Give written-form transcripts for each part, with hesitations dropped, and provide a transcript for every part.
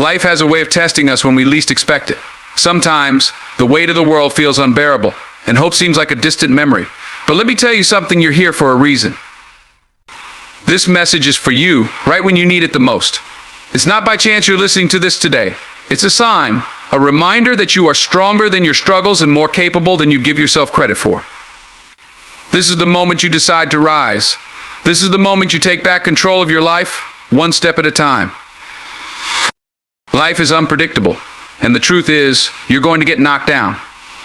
Life has a way of testing us when we least expect it. Sometimes, the weight of the world feels unbearable, and hope seems like a distant memory. But let me tell you something, you're here for a reason. This message is for you, right when you need it the most. It's not by chance you're listening to this today. It's a sign, a reminder that you are stronger than your struggles and more capable than you give yourself credit for. This is the moment you decide to rise. This is the moment you take back control of your life, one step at a time. Life is unpredictable, and the truth is, you're going to get knocked down.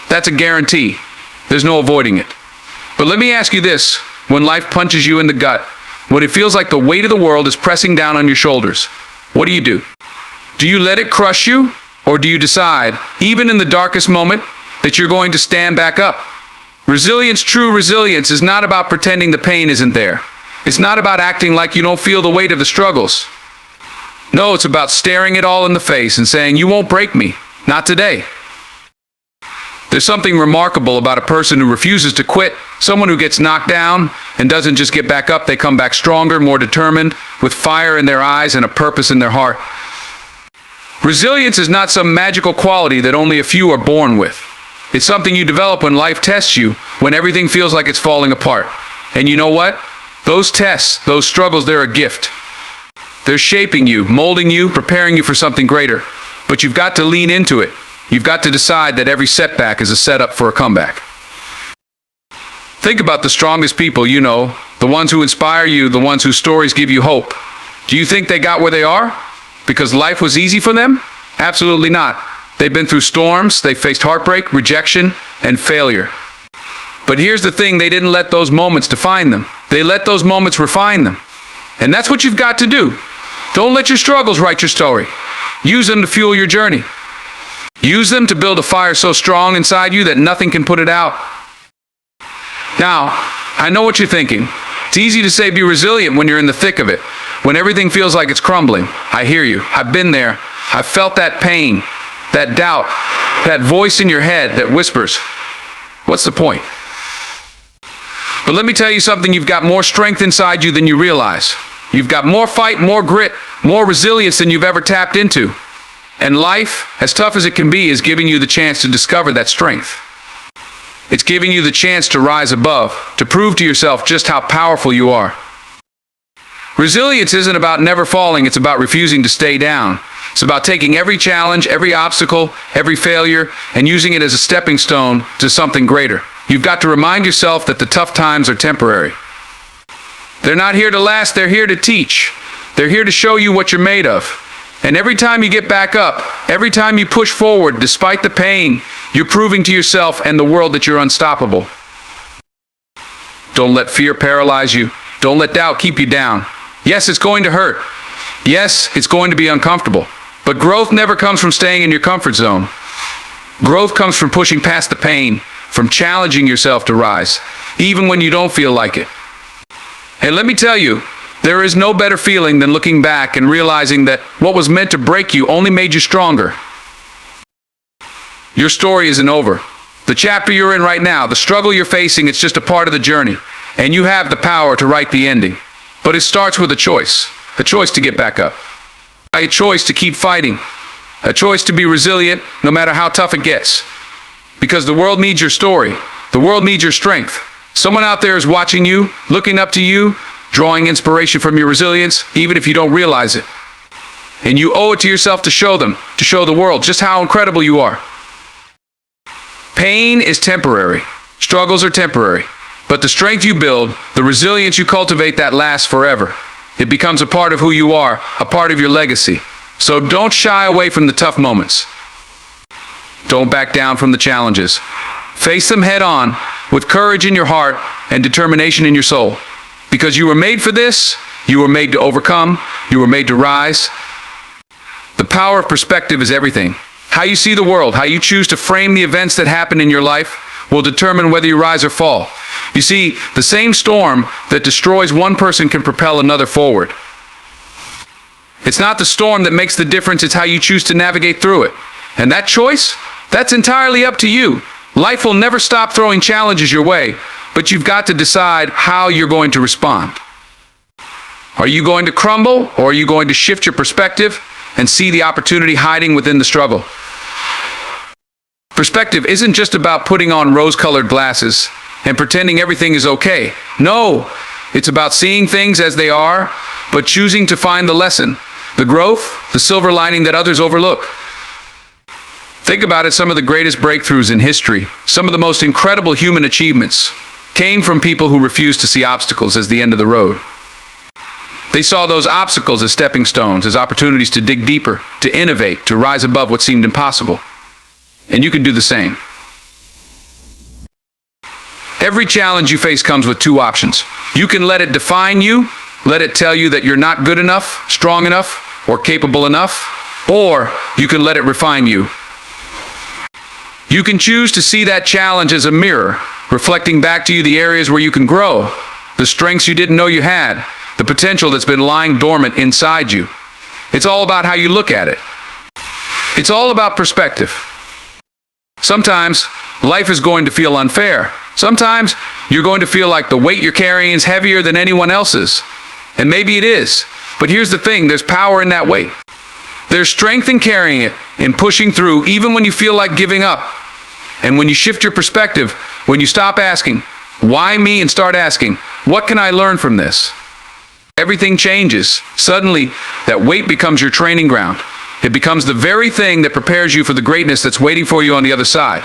That's a guarantee. There's no avoiding it. But let me ask you this, when life punches you in the gut, when it feels like the weight of the world is pressing down on your shoulders, what do? Do you let it crush you, or do you decide, even in the darkest moment, that you're going to stand back up? Resilience, true resilience, is not about pretending the pain isn't there. It's not about acting like you don't feel the weight of the struggles. No, it's about staring it all in the face and saying, you won't break me, not today. There's something remarkable about a person who refuses to quit, someone who gets knocked down and doesn't just get back up, they come back stronger, more determined, with fire in their eyes and a purpose in their heart. Resilience is not some magical quality that only a few are born with. It's something you develop when life tests you, when everything feels like it's falling apart. And you know what? Those tests, those struggles, they're a gift. They're shaping you, molding you, preparing you for something greater. But you've got to lean into it. You've got to decide that every setback is a setup for a comeback. Think about the strongest people you know, the ones who inspire you, the ones whose stories give you hope. Do you think they got where they are because life was easy for them? Absolutely not. They've been through storms, they faced heartbreak, rejection, and failure. But here's the thing, they didn't let those moments define them. They let those moments refine them. And that's what you've got to do. Don't let your struggles write your story. Use them to fuel your journey. Use them to build a fire so strong inside you that nothing can put it out. Now, I know what you're thinking. It's easy to say be resilient when you're in the thick of it, when everything feels like it's crumbling. I hear you. I've been there. I've felt that pain, that doubt, that voice in your head that whispers, what's the point? But let me tell you something, you've got more strength inside you than you realize. You've got more fight, more grit, more resilience than you've ever tapped into. And life, as tough as it can be, is giving you the chance to discover that strength. It's giving you the chance to rise above, to prove to yourself just how powerful you are. Resilience isn't about never falling, it's about refusing to stay down. It's about taking every challenge, every obstacle, every failure, and using it as a stepping stone to something greater. You've got to remind yourself that the tough times are temporary. They're not here to last, they're here to teach. They're here to show you what you're made of. And every time you get back up, every time you push forward, despite the pain, you're proving to yourself and the world that you're unstoppable. Don't let fear paralyze you. Don't let doubt keep you down. Yes, it's going to hurt. Yes, it's going to be uncomfortable. But growth never comes from staying in your comfort zone. Growth comes from pushing past the pain, from challenging yourself to rise, even when you don't feel like it. And let me tell you, there is no better feeling than looking back and realizing that what was meant to break you only made you stronger. Your story isn't over. The chapter you're in right now, the struggle you're facing, it's just a part of the journey. And you have the power to write the ending. But it starts with a choice to get back up. A choice to keep fighting. A choice to be resilient no matter how tough it gets. Because the world needs your story. The world needs your strength. Someone out there is watching you, looking up to you, drawing inspiration from your resilience, even if you don't realize it. And you owe it to yourself to show them, to show the world just how incredible you are. Pain is temporary. Struggles are temporary. But the strength you build, the resilience you cultivate, that lasts forever. It becomes a part of who you are, a part of your legacy. So don't shy away from the tough moments. Don't back down from the challenges. Face them head on, with courage in your heart and determination in your soul. Because you were made for this, you were made to overcome, you were made to rise. The power of perspective is everything. How you see the world, how you choose to frame the events that happen in your life will determine whether you rise or fall. You see, the same storm that destroys one person can propel another forward. It's not the storm that makes the difference, it's how you choose to navigate through it. And that choice, that's entirely up to you. Life will never stop throwing challenges your way, but you've got to decide how you're going to respond. Are you going to crumble, or are you going to shift your perspective and see the opportunity hiding within the struggle. Perspective isn't just about putting on rose-colored glasses and pretending everything is okay. No, it's about seeing things as they are, but choosing to find the lesson, the growth, the silver lining that others overlook. Think about it, some of the greatest breakthroughs in history, some of the most incredible human achievements, came from people who refused to see obstacles as the end of the road. They saw those obstacles as stepping stones, as opportunities to dig deeper, to innovate, to rise above what seemed impossible. And you can do the same. Every challenge you face comes with two options. You can let it define you, let it tell you that you're not good enough, strong enough, or capable enough, or you can let it refine you. You can choose to see that challenge as a mirror, reflecting back to you the areas where you can grow, the strengths you didn't know you had, the potential that's been lying dormant inside you. It's all about how you look at it. It's all about perspective. Sometimes life is going to feel unfair. Sometimes you're going to feel like the weight you're carrying is heavier than anyone else's. And maybe it is. But here's the thing, there's power in that weight. There's strength in carrying it, in pushing through, even when you feel like giving up. And when you shift your perspective, when you stop asking, why me, and start asking, what can I learn from this? Everything changes. Suddenly, that weight becomes your training ground. It becomes the very thing that prepares you for the greatness that's waiting for you on the other side.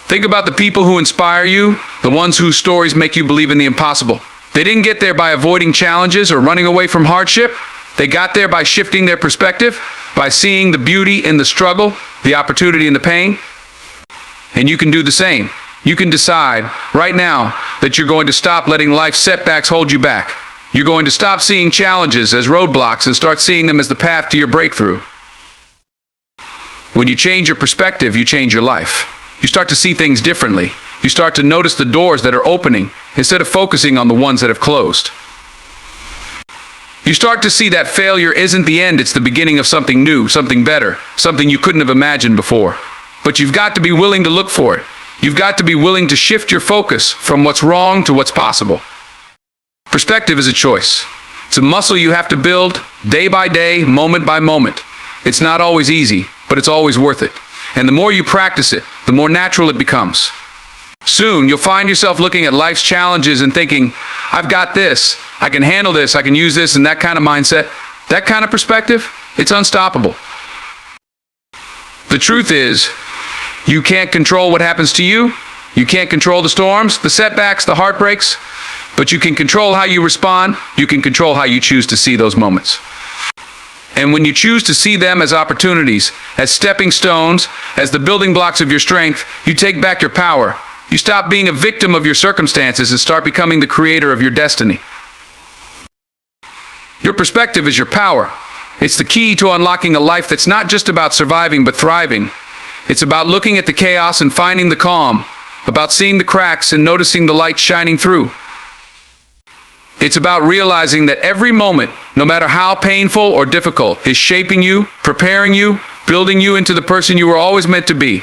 Think about the people who inspire you, the ones whose stories make you believe in the impossible. They didn't get there by avoiding challenges or running away from hardship. They got there by shifting their perspective, by seeing the beauty in the struggle, the opportunity in the pain. And you can do the same. You can decide right now that you're going to stop letting life's setbacks hold you back. You're going to stop seeing challenges as roadblocks and start seeing them as the path to your breakthrough. When you change your perspective, you change your life. You start to see things differently. You start to notice the doors that are opening instead of focusing on the ones that have closed. You start to see that failure isn't the end, it's the beginning of something new, something better, something you couldn't have imagined before. But you've got to be willing to look for it. You've got to be willing to shift your focus from what's wrong to what's possible. Perspective is a choice. It's a muscle you have to build day by day, moment by moment. It's not always easy, but it's always worth it. And the more you practice it, the more natural it becomes. Soon, you'll find yourself looking at life's challenges and thinking, I've got this, I can handle this, I can use this, and that kind of mindset, that kind of perspective, it's unstoppable. The truth is, you can't control what happens to you. You can't control the storms, the setbacks, the heartbreaks, but you can control how you respond. You can control how you choose to see those moments. And when you choose to see them as opportunities, as stepping stones, as the building blocks of your strength, you take back your power. You stop being a victim of your circumstances and start becoming the creator of your destiny. Your perspective is your power. It's the key to unlocking a life that's not just about surviving but thriving. It's about looking at the chaos and finding the calm, about seeing the cracks and noticing the light shining through. It's about realizing that every moment, no matter how painful or difficult, is shaping you, preparing you, building you into the person you were always meant to be.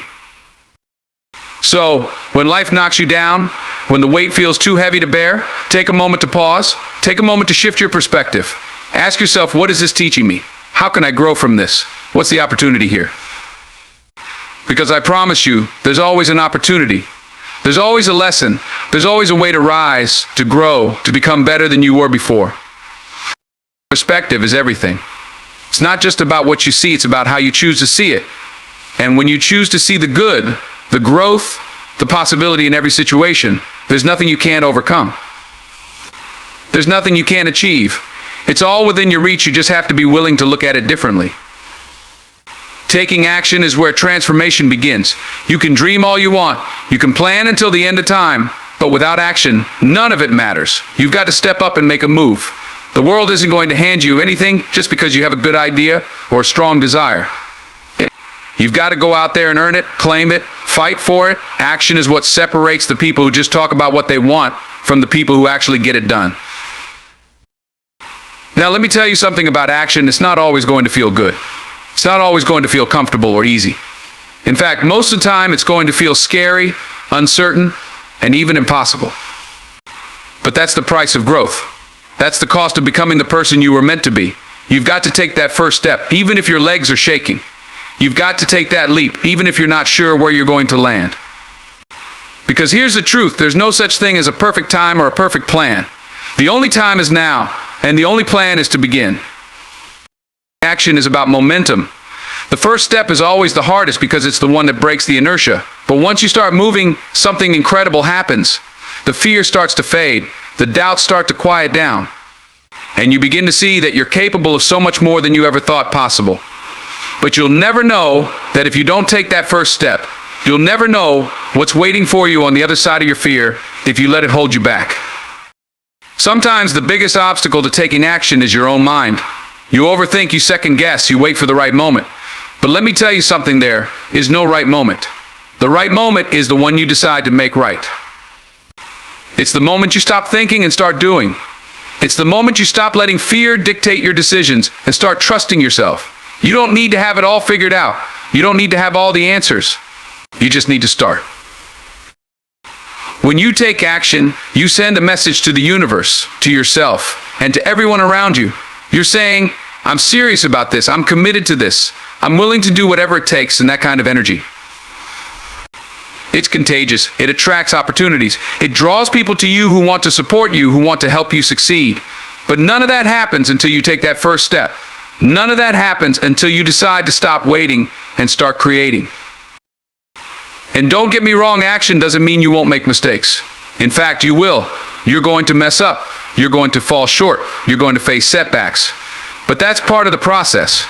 So, when life knocks you down, when the weight feels too heavy to bear, take a moment to pause, take a moment to shift your perspective. Ask yourself, what is this teaching me? How can I grow from this? What's the opportunity here? Because I promise you, there's always an opportunity. There's always a lesson. There's always a way to rise, to grow, to become better than you were before. Perspective is everything. It's not just about what you see, it's about how you choose to see it. And when you choose to see the good, the growth, the possibility in every situation, there's nothing you can't overcome. There's nothing you can't achieve. It's all within your reach, you just have to be willing to look at it differently. Taking action is where transformation begins. You can dream all you want. You can plan until the end of time. But without action, none of it matters. You've got to step up and make a move. The world isn't going to hand you anything just because you have a good idea or a strong desire. You've got to go out there and earn it, claim it, fight for it. Action is what separates the people who just talk about what they want from the people who actually get it done. Now, let me tell you something about action. It's not always going to feel good. It's not always going to feel comfortable or easy. In fact, most of the time, it's going to feel scary, uncertain, and even impossible. But that's the price of growth. That's the cost of becoming the person you were meant to be. You've got to take that first step, even if your legs are shaking. You've got to take that leap, even if you're not sure where you're going to land. Because here's the truth, there's no such thing as a perfect time or a perfect plan. The only time is now, and the only plan is to begin. Action is about momentum. The first step is always the hardest because it's the one that breaks the inertia. But once you start moving, something incredible happens. The fear starts to fade, the doubts start to quiet down, and you begin to see that you're capable of so much more than you ever thought possible. But you'll never know that if you don't take that first step. You'll never know what's waiting for you on the other side of your fear if you let it hold you back. Sometimes the biggest obstacle to taking action is your own mind. You overthink, you second guess, you wait for the right moment. But let me tell you something, there is no right moment. The right moment is the one you decide to make right. It's the moment you stop thinking and start doing. It's the moment you stop letting fear dictate your decisions and start trusting yourself. You don't need to have it all figured out. You don't need to have all the answers. You just need to start. When you take action, you send a message to the universe, to yourself, and to everyone around you. You're saying, I'm serious about this, I'm committed to this, I'm willing to do whatever it takes, and that kind of energy. It's contagious. It attracts opportunities. It draws people to you who want to support you, who want to help you succeed. But none of that happens until you take that first step. None of that happens until you decide to stop waiting and start creating. And don't get me wrong, action doesn't mean you won't make mistakes. In fact, you will. You're going to mess up. You're going to fall short. You're going to face setbacks. But that's part of the process.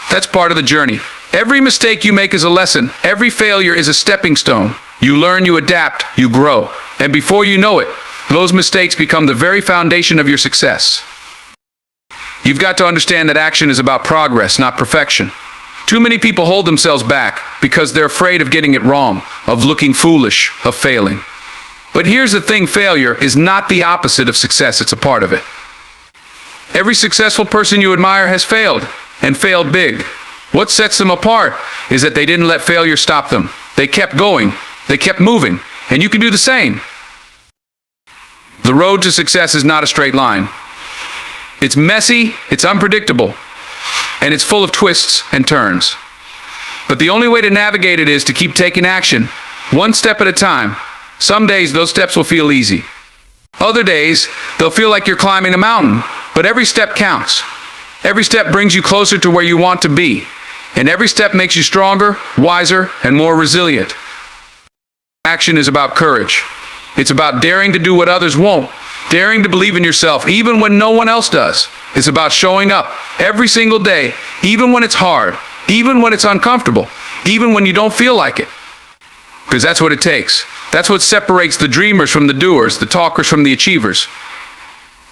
That's part of the journey. Every mistake you make is a lesson. Every failure is a stepping stone. You learn, you adapt, you grow. And before you know it, those mistakes become the very foundation of your success. You've got to understand that action is about progress, not perfection. Too many people hold themselves back because they're afraid of getting it wrong, of looking foolish, of failing. But here's the thing, failure is not the opposite of success, it's a part of it. Every successful person you admire has failed, and failed big. What sets them apart is that they didn't let failure stop them. They kept going, they kept moving, and you can do the same. The road to success is not a straight line. It's messy, it's unpredictable, and it's full of twists and turns. But the only way to navigate it is to keep taking action, one step at a time. Some days those steps will feel easy. Other days, they'll feel like you're climbing a mountain, but every step counts. Every step brings you closer to where you want to be, and every step makes you stronger, wiser, and more resilient. Action is about courage. It's about daring to do what others won't, daring to believe in yourself even when no one else does. It's about showing up every single day, even when it's hard, even when it's uncomfortable, even when you don't feel like it. Because that's what it takes. That's what separates the dreamers from the doers, the talkers from the achievers.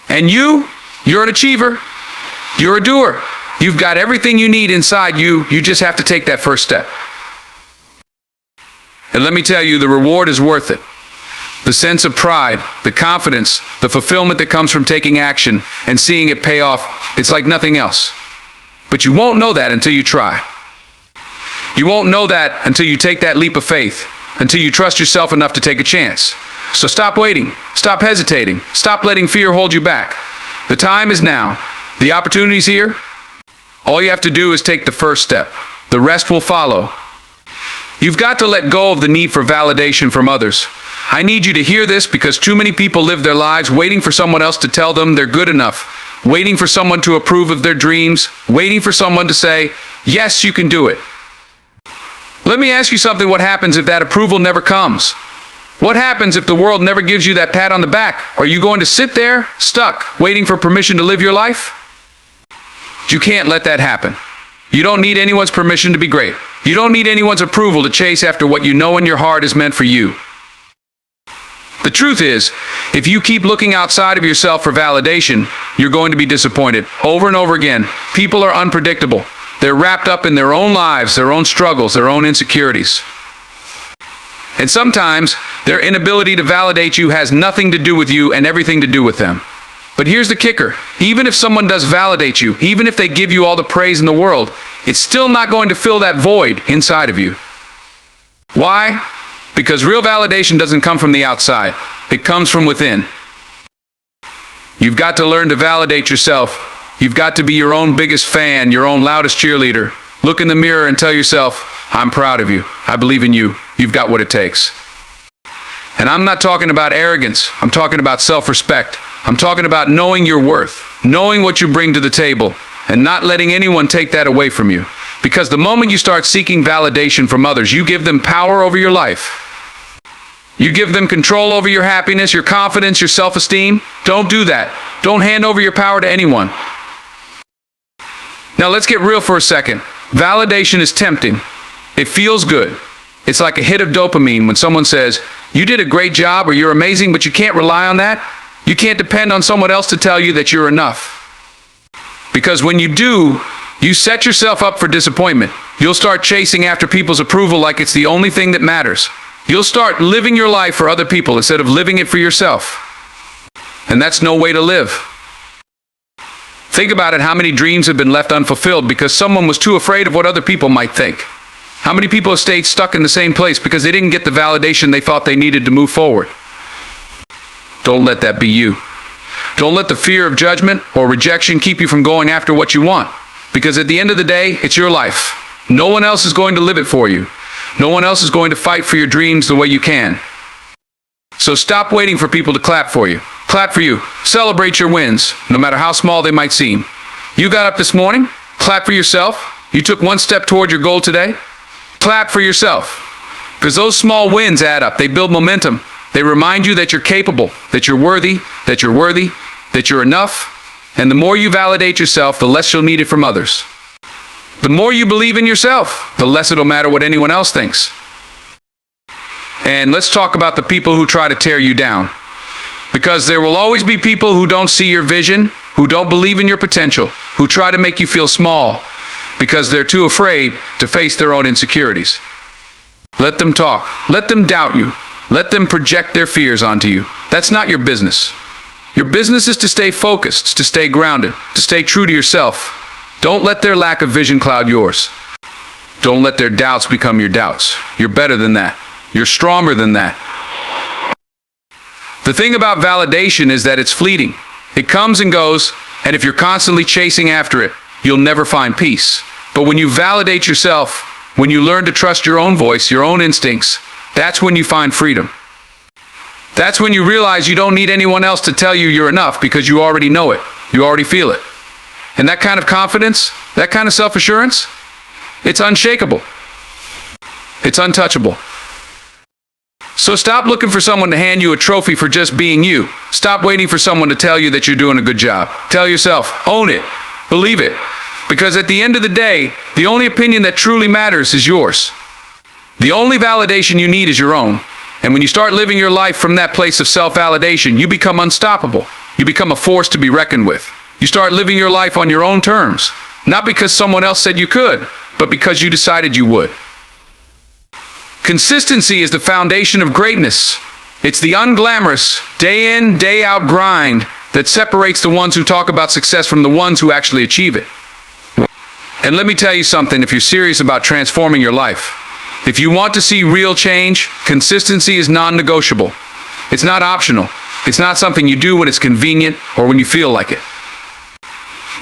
And you're an achiever. You're a doer. You've got everything you need inside you. You just have to take that first step. And let me tell you, the reward is worth it. The sense of pride, the confidence, the fulfillment that comes from taking action and seeing it pay off, it's like nothing else. But you won't know that until you try. You won't know that until you take that leap of faith, until you trust yourself enough to take a chance. So stop waiting, stop hesitating, stop letting fear hold you back. The time is now. The opportunity's here. All you have to do is take the first step. The rest will follow. You've got to let go of the need for validation from others. I need you to hear this because too many people live their lives waiting for someone else to tell them they're good enough, waiting for someone to approve of their dreams, waiting for someone to say, yes, you can do it. Let me ask you something. What happens if that approval never comes? What happens if the world never gives you that pat on the back? Are you going to sit there, stuck, waiting for permission to live your life? You can't let that happen. You don't need anyone's permission to be great. You don't need anyone's approval to chase after what you know in your heart is meant for you. The truth is, if you keep looking outside of yourself for validation, you're going to be disappointed over and over again. People are unpredictable. They're wrapped up in their own lives, their own struggles, their own insecurities. And sometimes their inability to validate you has nothing to do with you and everything to do with them. But here's the kicker. Even if someone does validate you, even if they give you all the praise in the world, it's still not going to fill that void inside of you. Why? Because real validation doesn't come from the outside. It comes from within. You've got to learn to validate yourself You've got to be your own biggest fan, your own loudest cheerleader. Look in the mirror and tell yourself, I'm proud of you. I believe in you. You've got what it takes. And I'm not talking about arrogance. I'm talking about self-respect. I'm talking about knowing your worth, knowing what you bring to the table, and not letting anyone take that away from you. Because the moment you start seeking validation from others, you give them power over your life. You give them control over your happiness, your confidence, your self-esteem. Don't do that. Don't hand over your power to anyone. Now let's get real for a second. Validation is tempting. It feels good. It's like a hit of dopamine when someone says, you did a great job or you're amazing, but you can't rely on that. You can't depend on someone else to tell you that you're enough. Because when you do, you set yourself up for disappointment. You'll start chasing after people's approval like it's the only thing that matters. You'll start living your life for other people instead of living it for yourself. And that's no way to live. Think about it, how many dreams have been left unfulfilled because someone was too afraid of what other people might think. How many people have stayed stuck in the same place because they didn't get the validation they thought they needed to move forward? Don't let that be you. Don't let the fear of judgment or rejection keep you from going after what you want. Because at the end of the day, it's your life. No one else is going to live it for you. No one else is going to fight for your dreams the way you can. So stop waiting for people to clap for you. Clap for you. Celebrate your wins, no matter how small they might seem. You got up this morning? Clap for yourself. You took one step toward your goal today? Clap for yourself. Because those small wins add up. They build momentum. They remind you that you're capable, that you're worthy, that you're enough. And the more you validate yourself, the less you'll need it from others. The more you believe in yourself, the less it'll matter what anyone else thinks. And let's talk about the people who try to tear you down. Because there will always be people who don't see your vision, who don't believe in your potential, who try to make you feel small because they're too afraid to face their own insecurities. Let them talk. Let them doubt you. Let them project their fears onto you. That's not your business. Your business is to stay focused, to stay grounded, to stay true to yourself. Don't let their lack of vision cloud yours. Don't let their doubts become your doubts. You're better than that. You're stronger than that. The thing about validation is that it's fleeting. It comes and goes, and if you're constantly chasing after it, you'll never find peace. But when you validate yourself, when you learn to trust your own voice, your own instincts, that's when you find freedom. That's when you realize you don't need anyone else to tell you you're enough because you already know it. You already feel it. And that kind of confidence, that kind of self-assurance, it's unshakable. It's untouchable. So stop looking for someone to hand you a trophy for just being you. Stop waiting for someone to tell you that you're doing a good job. Tell yourself, own it, believe it. Because at the end of the day, the only opinion that truly matters is yours. The only validation you need is your own. And when you start living your life from that place of self-validation, you become unstoppable. You become a force to be reckoned with. You start living your life on your own terms. Not because someone else said you could, but because you decided you would. Consistency is the foundation of greatness. It's the unglamorous, day in, day out grind that separates the ones who talk about success from the ones who actually achieve it. And let me tell you something, if you're serious about transforming your life, if you want to see real change, consistency is non-negotiable. It's not optional. It's not something you do when it's convenient or when you feel like it.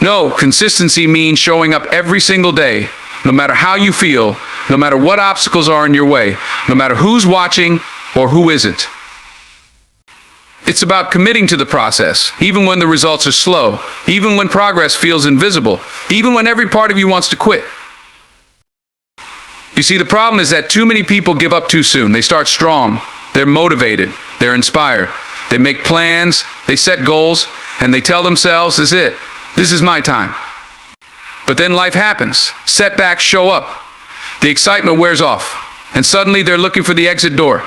No, consistency means showing up every single day, no matter how you feel, no matter what obstacles are in your way, no matter who's watching or who isn't. It's about committing to the process, even when the results are slow, even when progress feels invisible, even when every part of you wants to quit. You see, the problem is that too many people give up too soon. They start strong, they're motivated, they're inspired, they make plans, they set goals, and they tell themselves, this is it, this is my time. But then life happens, setbacks show up, the excitement wears off, and suddenly they're looking for the exit door.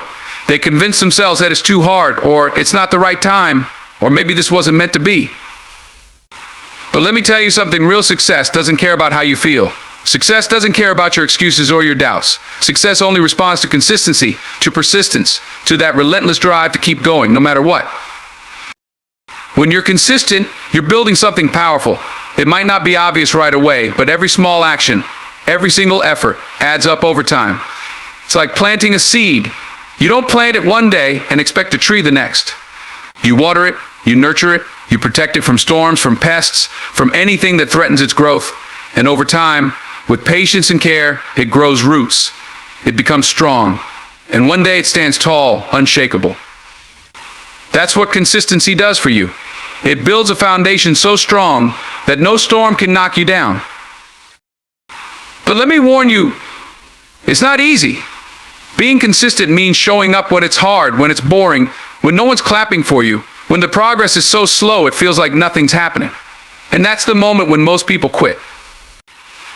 They convince themselves that it's too hard, or it's not the right time, or maybe this wasn't meant to be. But let me tell you something, real success doesn't care about how you feel. Success doesn't care about your excuses or your doubts. Success only responds to consistency, to persistence, to that relentless drive to keep going, no matter what. When you're consistent, you're building something powerful. It might not be obvious right away, but every small action, every single effort adds up over time. It's like planting a seed. You don't plant it one day and expect a tree the next. You water it, You nurture it, you protect it from storms, from pests, from anything that threatens its growth. And over time, with patience and care, it grows roots. It becomes strong. And one day it stands tall, unshakable. That's what consistency does for you. It builds a foundation so strong that no storm can knock you down. But let me warn you, it's not easy. Being consistent means showing up when it's hard, when it's boring, when no one's clapping for you, when the progress is so slow it feels like nothing's happening. And that's the moment when most people quit.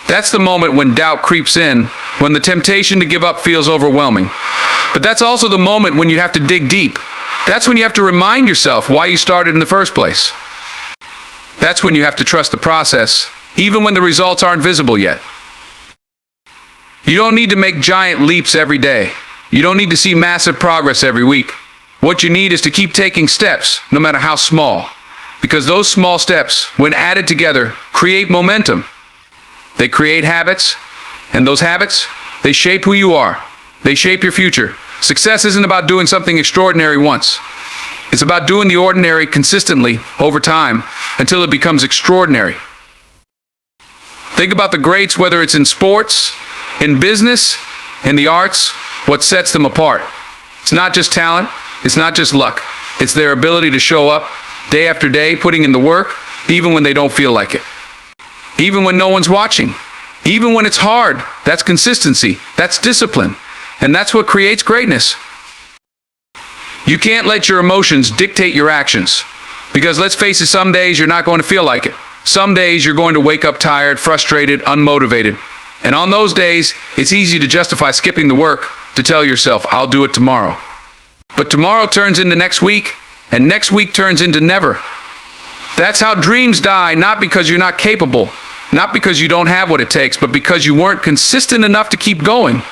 That's the moment when doubt creeps in, when the temptation to give up feels overwhelming. But that's also the moment when you have to dig deep. That's when you have to remind yourself why you started in the first place. That's when you have to trust the process, even when the results aren't visible yet. You don't need to make giant leaps every day. You don't need to see massive progress every week. What you need is to keep taking steps, no matter how small. Because those small steps, when added together, create momentum. They create habits, and those habits, they shape who you are. They shape your future. Success isn't about doing something extraordinary once. It's about doing the ordinary consistently over time until it becomes extraordinary. Think about the greats, whether it's in sports, in business, in the arts. What sets them apart? It's not just talent, it's not just luck. It's their ability to show up day after day, putting in the work, even when they don't feel like it. Even when no one's watching. Even when it's hard. That's consistency. That's discipline. And that's what creates greatness. You can't let your emotions dictate your actions. Because let's face it, some days you're not going to feel like it. Some days you're going to wake up tired, frustrated, unmotivated. And on those days, it's easy to justify skipping the work, to tell yourself, I'll do it tomorrow. But tomorrow turns into next week, and next week turns into never. That's how dreams die, not because you're not capable, not because you don't have what it takes, but because you weren't consistent enough to keep going.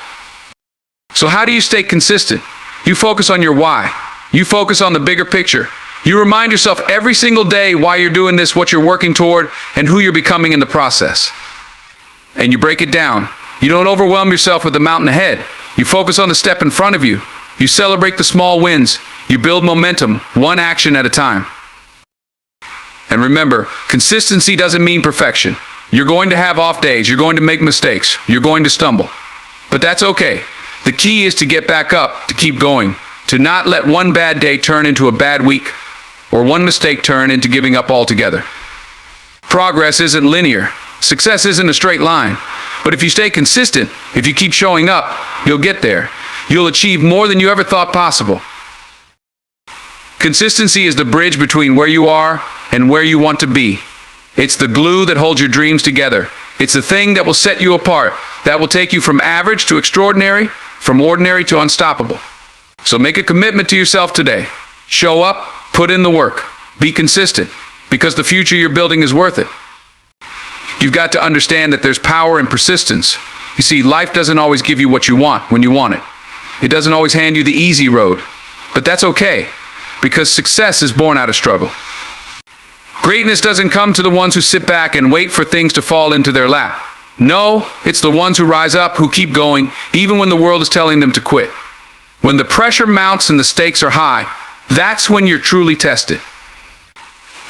So how do you stay consistent? You focus on your why. You focus on the bigger picture. You remind yourself every single day why you're doing this, what you're working toward, and who you're becoming in the process. And you break it down. You don't overwhelm yourself with the mountain ahead. You focus on the step in front of you. You celebrate the small wins. You build momentum, one action at a time. And remember, consistency doesn't mean perfection. You're going to have off days. You're going to make mistakes. You're going to stumble. But that's okay. The key is to get back up, to keep going, to not let one bad day turn into a bad week, or one mistake turn into giving up altogether. Progress isn't linear. Success isn't a straight line. But if you stay consistent, if you keep showing up, you'll get there. You'll achieve more than you ever thought possible. Consistency is the bridge between where you are and where you want to be. It's the glue that holds your dreams together. It's the thing that will set you apart, that will take you from average to extraordinary, from ordinary to unstoppable. So make a commitment to yourself today. Show up, put in the work, be consistent, because the future you're building is worth it. You've got to understand that there's power in persistence. You see, life doesn't always give you what you want when you want it. It doesn't always hand you the easy road. But that's okay, because success is born out of struggle. Greatness doesn't come to the ones who sit back and wait for things to fall into their lap. No, it's the ones who rise up, who keep going, even when the world is telling them to quit. When the pressure mounts and the stakes are high, that's when you're truly tested.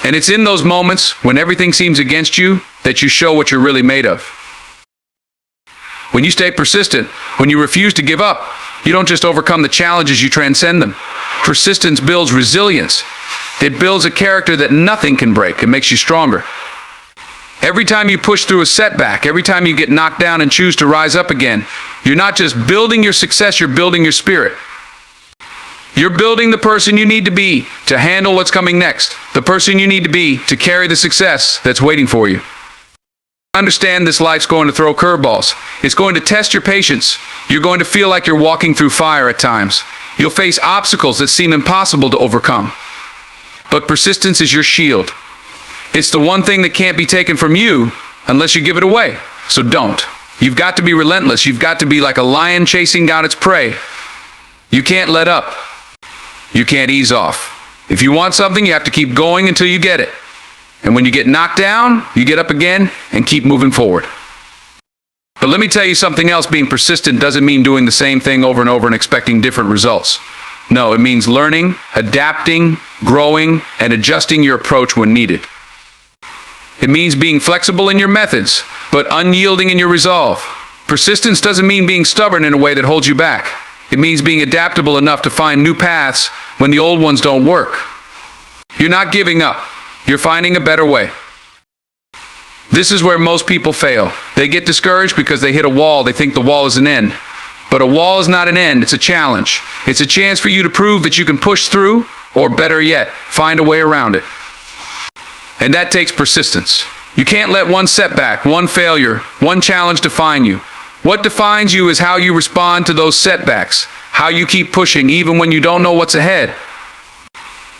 And it's in those moments, when everything seems against you, that you show what you're really made of. When you stay persistent, when you refuse to give up, you don't just overcome the challenges, you transcend them. Persistence builds resilience. It builds a character that nothing can break. It makes you stronger. Every time you push through a setback, every time you get knocked down and choose to rise up again, you're not just building your success, you're building your spirit. You're building the person you need to be to handle what's coming next, the person you need to be to carry the success that's waiting for you. Understand this life's going to throw curveballs. It's going to test your patience. You're going to feel like you're walking through fire at times. You'll face obstacles that seem impossible to overcome. But persistence is your shield. It's the one thing that can't be taken from you unless you give it away. So don't. You've got to be relentless. You've got to be like a lion chasing down its prey. You can't let up. You can't ease off. If you want something, you have to keep going until you get it. And when you get knocked down, you get up again and keep moving forward. But let me tell you something else. Being persistent doesn't mean doing the same thing over and over and expecting different results. No, it means learning, adapting, growing, and adjusting your approach when needed. It means being flexible in your methods, but unyielding in your resolve. Persistence doesn't mean being stubborn in a way that holds you back. It means being adaptable enough to find new paths when the old ones don't work. You're not giving up. You're finding a better way. This is where most people fail. They get discouraged because they hit a wall. They think the wall is an end. But a wall is not an end. It's a challenge. It's a chance for you to prove that you can push through, or better yet, find a way around it. And that takes persistence. You can't let one setback, one failure, one challenge define you. What defines you is how you respond to those setbacks, how you keep pushing even when you don't know what's ahead.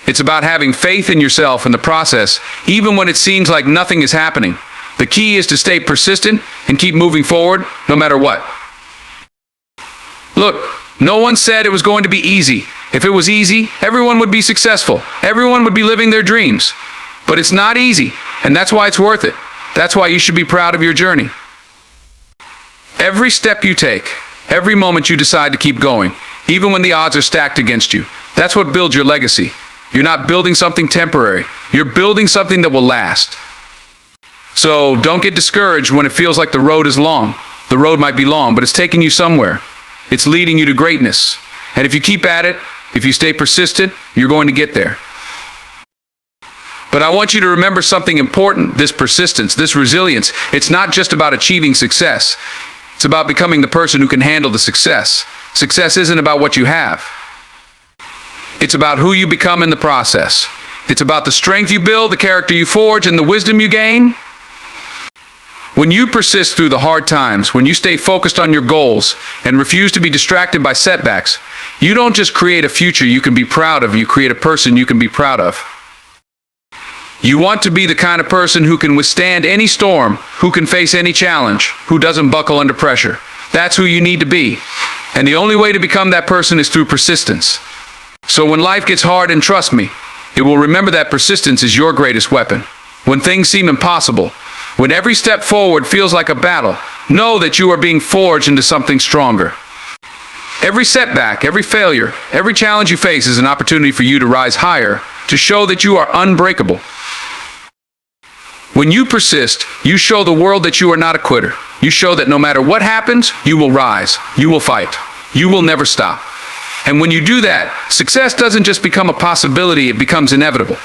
It's about having faith in yourself and the process, even when it seems like nothing is happening. The key is to stay persistent and keep moving forward, no matter what. Look, no one said it was going to be easy. If it was easy, everyone would be successful. Everyone would be living their dreams. But it's not easy, and that's why it's worth it. That's why you should be proud of your journey. Every step you take, every moment you decide to keep going, even when the odds are stacked against you, that's what builds your legacy. You're not building something temporary. You're building something that will last. So don't get discouraged when it feels like the road is long. The road might be long, but it's taking you somewhere. It's leading you to greatness. And if you keep at it, if you stay persistent, you're going to get there. But I want you to remember something important. This persistence, this resilience, it's not just about achieving success. It's about becoming the person who can handle the success. Success isn't about what you have. It's about who you become in the process. It's about the strength you build, the character you forge, and the wisdom you gain. When you persist through the hard times, when you stay focused on your goals and refuse to be distracted by setbacks, you don't just create a future you can be proud of, you create a person you can be proud of. You want to be the kind of person who can withstand any storm, who can face any challenge, who doesn't buckle under pressure. That's who you need to be. And the only way to become that person is through persistence. So when life gets hard, and trust me, it will remember that persistence is your greatest weapon. When things seem impossible, when every step forward feels like a battle, know that you are being forged into something stronger. Every setback, every failure, every challenge you face is an opportunity for you to rise higher, to show that you are unbreakable. When you persist, you show the world that you are not a quitter. You show that no matter what happens, you will rise, you will fight, you will never stop. And when you do that, success doesn't just become a possibility, it becomes inevitable.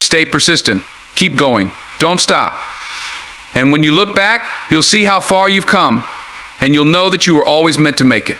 Stay persistent, keep going, don't stop. And when you look back, you'll see how far you've come, and you'll know that you were always meant to make it.